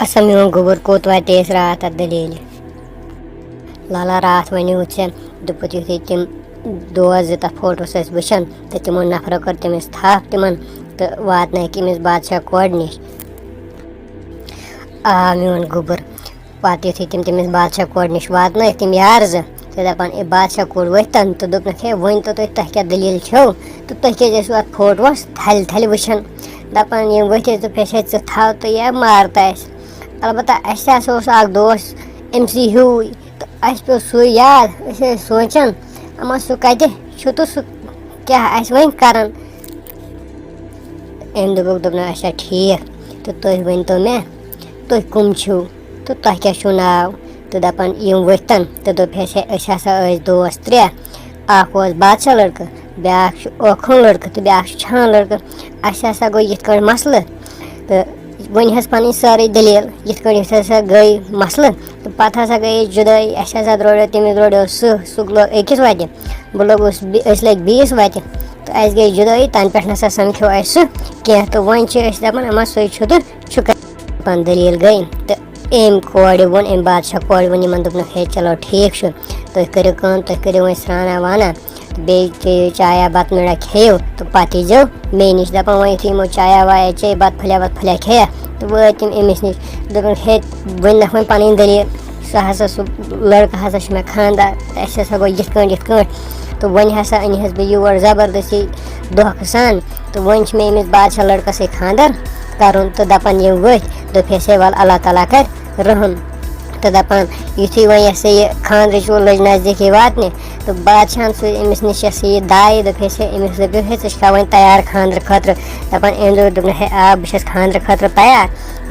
اچھا میون گوٚبُر کوٚت واتہِ أسۍ راتھ اَتھ دٔلیٖلہِ لالا راتھ وَنیو ژےٚ دوٚپُتھ یُتھُے تِم دوس زٕ تَتھ فوٹوَس ٲسۍ وٕچھان تہٕ تِمو نفرو کٔر تٔمِس تھپھ تِمن تہٕ واتنٲیِکھ أمِس بادشاہ کورِ نِش آ میون گوٚبُر پَتہٕ یُتھُے تِم تٔمِس بادشاہ کورِ نِش واتنٲیِکھ تِم یارٕ زٕ تہٕ دَپان اے بادشاہ کوٗر ؤتھتَن تہٕ دوٚپنَکھ ہے ؤنۍتو تۄہہِ کیٛاہ دٔلیٖل چھو تہٕ تُہۍ کیٛازِ ٲسِو اَتھ فوٹوَس تھلہِ تھلہِ وٕچھان دَپان یِم ؤتھۍ ٲسۍ دوٚپ ہے ژٕ تھاو تہٕ یا مارتہٕ اَسہِ البتہ اَسہِ ہسا اوس اَکھ دوس أمۍسٕے ہیوٗے تہٕ اَسہِ پیوٚو سُے یاد أسۍ ٲسۍ سونٛچان اَما سُہ کَتہِ چھُ تہٕ سُہ کیٛاہ آسہِ وۄنۍ کَران أمۍ دوٚپُکھ دوٚپنَکھ اچھا ٹھیٖک تہٕ تُہۍ ؤنۍتو مےٚ تُہۍ کٕم چھِو تہٕ تۄہہِ کیٛاہ چھُو ناو تہٕ دَپان یِم ؤتھتَن تہٕ دوٚپ ہے أسۍ ہسا ٲسۍ دوس ترٛےٚ اَکھ اوس بادشاہ لٔڑکہٕ بیٛاکھ چھُ اوکھُن لٔڑکہٕ تہٕ بیٛاکھ چھُ چھان لٔڑکہٕ اَسہِ ہسا گوٚو یِتھ کٲٹھۍ مَسلہٕ تہٕ وۄنۍ حظ پَنٕنۍ سٲرٕے دٔلیٖل یِتھ کٲٹھۍ یُتھ ہسا گٔے مَسلہٕ تہٕ پَتہٕ ہسا گٔے أسۍ جُدٲیی اَسہِ ہسا درٛوڈیو تٔمِس درٛوڈیو سُہ لوٚگ أکِس وَتہِ بہٕ لوٚگُس أسۍ لٔگۍ بیٚیِس وَتہِ تہٕ اَسہِ گٔے جُدٲیی تَنہٕ پٮ۪ٹھ نَسا سَمکھیو اَسہِ سُہ کینٛہہ تہٕ وۄنۍ چھِ أسۍ دَپان اَما سُے چھُ تہٕ چھُ دَپان دٔلیٖل گٔے تہٕ أمۍ کورِ ووٚن أمۍ بادشاہ کورِ ووٚن یِمَن دوٚپنَکھ ہے چلو ٹھیٖک چھُ تُہۍ کٔرِو کٲم تُہۍ کٔرِو وۄنۍ سرٛانا وانہ تہٕ بیٚیہِ چیٚیِو چایا بَتہٕ میوٗڑا کھیٚیِو تہٕ پَتہٕ ییٖزیو مے نِش دَپان وۄنۍ یُتھُے یِمو چایا وایا چے بَتہٕ پھٔلیا وَتہٕ پھٔلیا کھیٚیَکھ تہٕ وٲتۍ تِم أمِس نِش دوٚپُکھ ہے ؤنۍنَکھ وۄنۍ پَنٕنۍ دٔلیٖل سُہ ہسا سُہ لٔڑکہٕ ہسا چھُ مےٚ خاندار تہٕ اَسہِ ہسا گوٚو یِتھ کٲٹھۍ تہٕ وۄنۍ ہسا أنۍہَس بہٕ یور زبردستی دھوکہٕ سان تہٕ وۄنۍ چھِ مےٚ أمِس بادشاہ لٔڑکَس سۭتۍ خاندر کَرُن تہٕ دَپان یِم ؤتھۍ دوٚپہَس ہے وَلہٕ اللہ تعالیٰ کَرِ رحم تہٕ دَپان یُتھُے وۄنۍ یہِ ہسا یہِ خاندرٕچ لٔج نزدیٖکی واتنہِ تہٕ بادشاہَن سُہ أمِس نِش یہِ ہسا یہِ داے دوٚپہَس ہے أمِس دٔپِو ہے ژٕ چھُکھا وۄنۍ تیار خاندرٕ خٲطرٕ دَپان أمۍ دوٚپنَکھ ہے آ بہٕ چھَس خاندرٕ خٲطرٕ تیار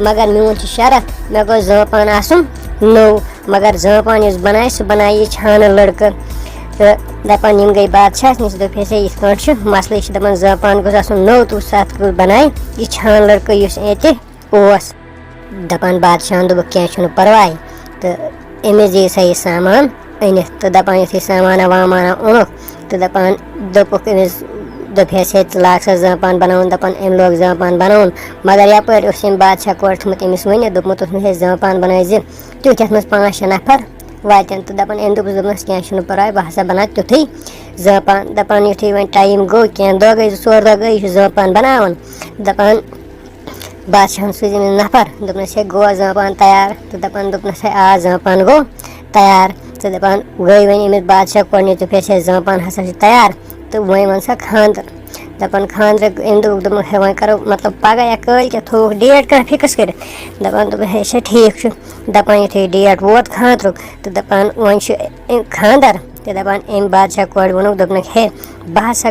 مگر میون چھُ شرط مےٚ گوٚژھ زٲپان آسُن نوٚو مگر زٲپان یُس بَنایہِ سُہ بَنایہِ یہِ چھانہٕ لٔڑکہٕ تہٕ دَپان یِم گٔے بادشاہَس نِش دوٚپہَس ہے یِتھ کٲٹھۍ چھُ مَسلہٕ یہِ چھِ دَپان زٲپان گوٚژھ آسُن نوٚو تہٕ سَتھ بَنایہِ یہِ چھان لٔڑکہٕ یُس ییٚتہِ اوس دَپان بادشاہَن دوٚپُکھ کینٛہہ چھُنہٕ پَرواے تہٕ أمِس دِیِو سا یہِ سامان أنِتھ تہٕ دَپان یُتھُے سامانہ وامانہ اوٚنُکھ تہٕ دَپان دوٚپُکھ أمِس دوٚپہَس ہے ژٕ لاگ سا زٲپان بَناوُن دَپان أمۍ لوگ زٲپان بَناوُن مگر یَپٲرۍ اوس أمۍ بادشاہ کورِ تھوٚمُت أمِس ؤنِتھ دوٚپمُت اوسمُت ہے زٲپان بَنٲے زِ تیُتھ یَتھ منٛز 5-6 نفر واتن تہٕ دَپان أمۍ دوٚپنَس کینٛہہ چھُنہٕ پَرواے بہٕ ہسا بَناو تیُتھُے زٲپان دَپان یُتھُے وۄنۍ ٹایم گوٚو کینٛہہ دۄہ گٔے 2-4 دۄہ گٔے یہِ چھُ زٲپان بَناوان دَپان بادشاہَن سوٗزِ أمِس نفر دوٚپنَس ہے گوٚوا زٲپان تیار تہٕ دَپان دوٚپنَس ہے آ زٲپان گوٚو تیار تہٕ دَپان گٔے وۄنۍ أمِس بادشاہ کورِ نِش دوٚپہَس ہے زٲپان ہسا چھِ تیار تہٕ وۄنۍ وَن سا خاندر دَپان خاندرٕ أمۍ دوٚپُکھ ہے وۄنۍ کَرو مطلب پَگاہ یا کٲلۍ کٮ۪تھ تھوٚوُکھ ڈیٹ کانٛہہ فِکٕس کٔرِتھ دَپان دوٚپُکھ ہے اچھا ٹھیٖک چھُ دَپان یُتھُے ڈیٹ ووت خاندرُک تہٕ دَپان وۄنۍ چھُ خاندر تہٕ دَپان أمۍ بادشاہ کورِ ووٚنُکھ دوٚپنَکھ ہے بہٕ ہسا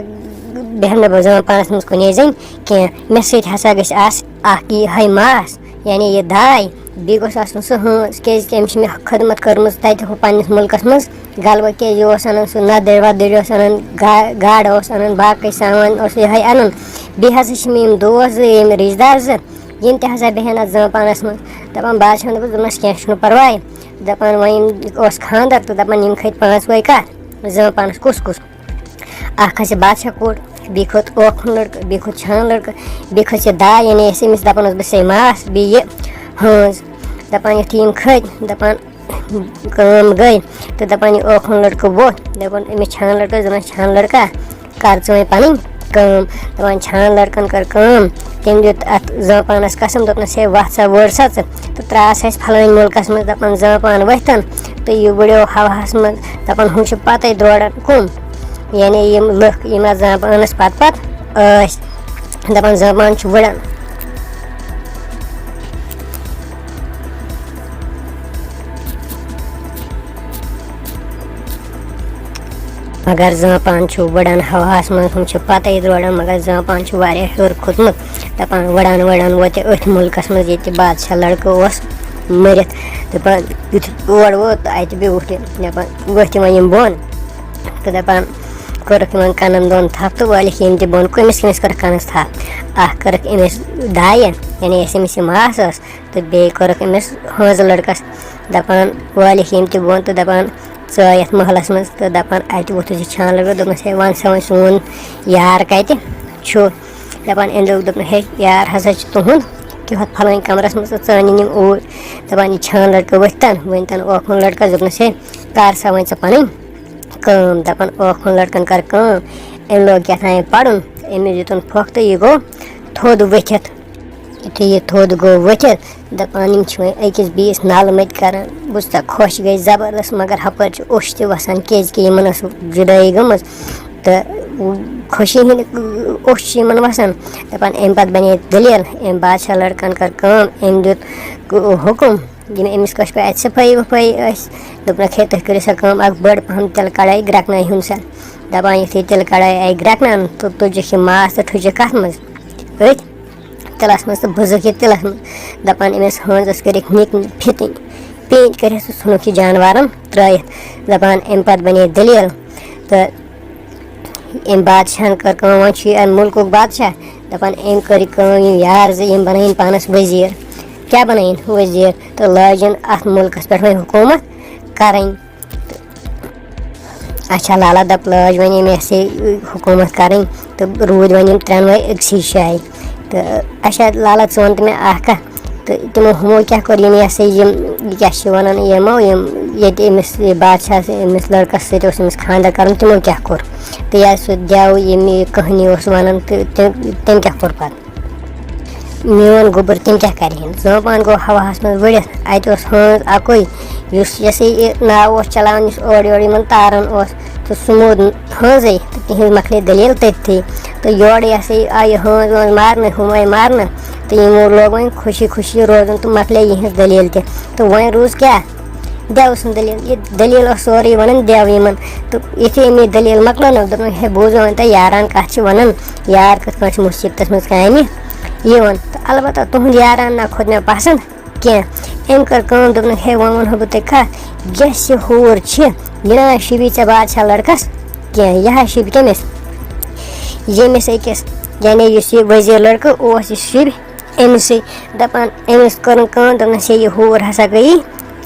بیٚہمہٕ نہٕ بہٕ زٲپانَس منٛز کُنے زٔنۍ کینٛہہ مےٚ سۭتۍ ہسا گژھِ آسٕنۍ اکھ یِہے ماس یعنی یہِ داے بیٚیہِ گوٚژھ آسُن سُہ ہٲنز کیازِ أمِس چھِ مےٚ خدمت کٔرمٕژ تَتہِ ہُہ پنٛنِس مُلکَس منٛز غلبہٕ کیازِ یہِ اوس اَنان سُہ نَدٕرۍ وَدٕرۍ اوس اَنان گاڈٕ اوس اَنان باقٕے سامان اوس یِہے اَنان بیٚیہِ ہسا چھِ مےٚ یِم دوس زٕ یِم رِشتہٕ دار زٕ یِم تہِ ہسا بیٚہن اَتھ زٲپانَس منٛز دَپان بادشاہَن دوٚپنَس کینٛہہ چھُنہٕ پَرواے دَپان وۄنۍ اوس خاندر تہٕ دَپان یِم کھٔتۍ 5 کَتھ زٲپانَس کُس اکھ کھژِ بادشاہ کوٗر بیٚیہِ کھوٚت اوکھُن لٔڑکہٕ بیٚیہِ کھوٚت چھان لٔڑکہٕ بیٚیہِ کھٔژ یہِ داے یعنی أسۍ أمِس دَپان اوس بہٕ چھسے ماس بیٚیہِ یہِ ہٲنز دَپان یُتھُے یِم کھٔتۍ دَپان کٲم گٔے تہٕ دَپان یہِ اوکھُن لٔڑکہٕ ووٚتھ دَپان أمِس چھان لٔڑکَس دَپان چھان لٔڑکا کر ژٕ وۄنۍ پَنٕنۍ کٲم دَپان چھان لٔڑکَن کٔر کٲم تٔمۍ دیُت اَتھ زٲپانَس قسم دوٚپنَس ہے وَتھ سا وٲڑ سا ژٕ تہٕ ترٛاس اَسہِ پھلٲنۍ مُلکَس منٛز دَپان زٲپان ؤتھتَن تہٕ یہِ وٕڑیو ہَوہَس منٛز دَپان ہُم چھِ پَتَے دوران کُن یعنی یِم لُکھ یِم اَتھ زٲپانَس پَتہٕ ٲسۍ دَپان زٲپان چھُ وٕڑان مگر زٲپان چھُ وٕڑان ہَوہَس منٛز ہُم چھِ پَتَے دروران مگر زٲپان چھُ واریاہ ہیوٚر کھوٚتمُت دَپان وٕڑان وٕڑان ووت یہِ أتھۍ مُلکَس منٛز ییٚتہِ بادشاہ لٔڑکہٕ اوس مٔرِتھ دَپان یُتھُے اور ووت تہٕ اَتہِ بیوٗٹھ یہِ دَپان ؤتھۍ یِوان یِم بۄن تہٕ دَپان کوٚرُکھ یِمن کَنن دۄن تھپھ تہٕ وٲلِکھ یِم تہِ بۄن کٔمِس کٔمِس کٔرٕکھ کَنَس تھپھ اکھ کٔرٕکھ أمِس دایہِ یعنی یۄس أمِس یہِ ماس ٲس تہٕ بیٚیہِ کوٚرُکھ أمِس ہٲنزٕ لٔڑکَس دَپان وٲلِکھ یِم تہِ بۄن تہٕ دَپان ژٕ یَتھ محلَس منٛز تہٕ دَپان اَتہِ ووٚتھُس یہِ چھان لٔڑکہٕ دوٚپنَس ہے وَن سا وۄنۍ سون یار کَتہِ چھُ دَپان أمۍ دوٚپُکھ ہے یار ہسا چھُ تُہُنٛد کہ ہوت فلٲنۍ کمرس منٛز ژٕ أنِنۍ یِم اوٗرۍ دپان یہِ چھان لڑکہٕ ؤتھۍ اوکھُن لڑکس دوٚپنس ہے کر سا وۄنۍ ژٕ پنٕنۍ کٲم دپان اوکھُن لڑکن کر کٲم أمۍ لوگ کیٛاتھانۍ پرُن أمِس دیُتُن پھۄکھ تہٕ یہِ گوٚو تھوٚد ؤتھِتھ یُتھُے یہِ تھوٚد گوٚو ؤتھِتھ دپان یِم چھِ وۄنۍ أکِس بیٚیِس نالہٕ مٔتۍ کران بوٗزتھا خۄش گٔے زبردست مگر ہپٲرۍ چھِ اوٚش تہِ وسان کیازِ کہِ یِمن ٲس جُدٲیی گٔمٕژ تہٕ خوشی ہِنٛدۍ اوٚش چھِ یِمن وسان دپان اَمہِ پتہٕ بنے دٔلیٖل أمۍ بادشاہ لڑکن کٔر کٲم أمۍ دیُت حُکُم یِم أمِس کٲنٛسہِ پٮ۪ٹھ اَتہِ صفٲیی وفٲیی ٲسۍ دوٚپنکھ ہے تُہۍ کٔرِو سا کٲم اکھ بٔڑ پہم تِلہٕ کڑٲے گرٮ۪کنٲیہُن سا دپان یُتھُے تِلہٕ کڑٲے آیہِ گرٮ۪کناونہٕ تہٕ تُجِکھ یہِ ماز تہٕ ٹھُجِکھ کتھ منٛز أتھۍ تِلس منٛز تہٕ بٕزٕکھ یہِ تِلس منٛز دپان أمِس ہٲنزس کٔرِکھ نِکۍ نِکۍ فِتِنۍ پیٖنتۍ کٔرِتھ تہٕ ژھُنُکھ یہِ جانورن ترٲیِتھ دپان اَمہِ پتہٕ بنے دٔلیٖل تہٕ أمۍ بادشاہن کٔر کٲم وۄنۍ چھُ یہِ اَمہِ مُلکُک بادشاہ دپان أمۍ کٔر یہِ کٲم یِم یار زٕ یِم بنٲیِن پانس ؤزیٖر کیاہ بنٲیِن ؤزیٖر تہٕ لٲجِن اتھ مُلکس پٮ۪ٹھ وۄنۍ حکوٗمت کرٕنۍ اچھا لالا دپ لٲج وۄنۍ یِم یسے حکوٗمت کرٕنۍ تہٕ روٗدۍ وۄنۍ یِم ترٛٮ۪نوے أکسٕے جایہِ تہٕ اچھا لالا ژٕ وَن تہٕ مےٚ اکھ کتھ تہٕ تِمو ہُمو کیاہ کوٚر یِم یہِ ہسا یِم کیاہ چھِ وَنان یِمو یِم ییٚتہِ أمِس بادشاہس أمِس لڑکس سۭتۍ اوس أمِس خانٛدر کرُن تِمو کیاہ کوٚر تہٕ یا سُہ دیو ییٚمہِ یہِ کہانی اوس ونان تہٕ تٔمۍ کیاہ کوٚر پتہٕ میون گوٚبُر تٔمۍ کیاہ کرِ ہن زٲپان گوٚو ہوہس منٛز ؤڑِتھ اَتہِ اوس ہٲنز اکُے یُس یہِ ہسا یہِ ناو اوس چلاوان یُس اورٕ یورٕ یِمن تاران اوس تہٕ سُہ موٗد ہٲنزٕے تہٕ تِہنٛز مۄکلے دٔلیٖل تٔتھی تہٕ یورٕ یہِ ہسا یہِ آیہِ ہٲنز وٲنز مارنہٕ ہُم آیہِ مارنہٕ تہٕ یِمو لوگ وۄنۍ خوشی خوشی روزُن تہٕ مۄکلے یِہنٛز دٔلیٖل تہِ تہٕ وۄنۍ روٗز کیاہ دیو سٕنٛز دٔلیٖل یہِ دٔلیٖل اوس سورُے ونان دیو یِمن تہٕ یِتھُے أمۍ یہِ دٔلیٖل مۄکلٲونکھ دوٚپُن ہے بوٗزو وۄنۍ تۄہہِ یاران کتھ چھِ ونان یار کِتھ پٲٹھۍ چھِ مُصیبتس منٛز کامہِ یِوان تہٕ البتہ تُہُنٛد یاران نہ کھوٚت مےٚ پسنٛد کینٛہہ أمۍ کٔر کٲم دوٚپُن ہے وۄنۍ ونہو بہٕ تۄہہِ کتھ یۄس یہِ ہوٗر چھِ یہِ نہ شوٗبی ژےٚ بادشاہ لڑکس کینٛہہ یہِ حظ شوٗبہِ کٔمِس ییٚمِس أکِس یعنی یُس یہِ ؤزیٖر لڑکہٕ اوس یہِ شوٗبہِ أمِسٕے دپان أمِس کٔرٕن کٲم دوٚپنس ہے یہِ ہوٗر ہسا گٔیی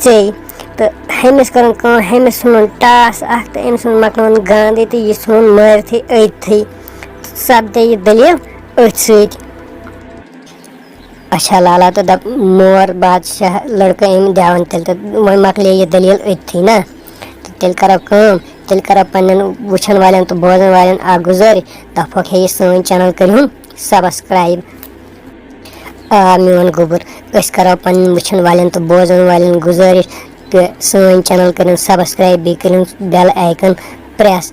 ژےٚ تہٕ ہُمِس کٔرٕن کٲم ہُمِس ژھُنُن ٹاس اکھ تہٕ أمۍ ژھُنُن مۄکلون گاندے تہٕ یہِ ژھُنُن مٲرتھٕے أتھٕے سپدے یہِ دٔلیٖل أتھۍ سۭتۍ اچھا لالا تہٕ دپ مور بادشاہ لڑکہٕ أمۍ دیوان تیٚلہِ تہٕ وۄنۍ مۄکلے یہِ دٔلیٖل أتھی نہ تہٕ تیٚلہِ کرو کٲم تیٚلہِ کرو پننٮ۪ن وٕچھن والٮ۪ن تہٕ بوزن والٮ۪ن اکھ گُزٲرِش دپہوکھ ہے یہِ سٲنۍ چینل کٔرۍہُن سبسکرایب آ میون گوٚبُر أسۍ کرو پننٮ۪ن وٕچھن والٮ۪ن تہٕ بوزن والٮ۪ن گُزٲرِش کہِ سٲنۍ چینل کٔرِنۍ سبسکرایب بیٚیہِ کٔرِنۍ بیل آیکن پریس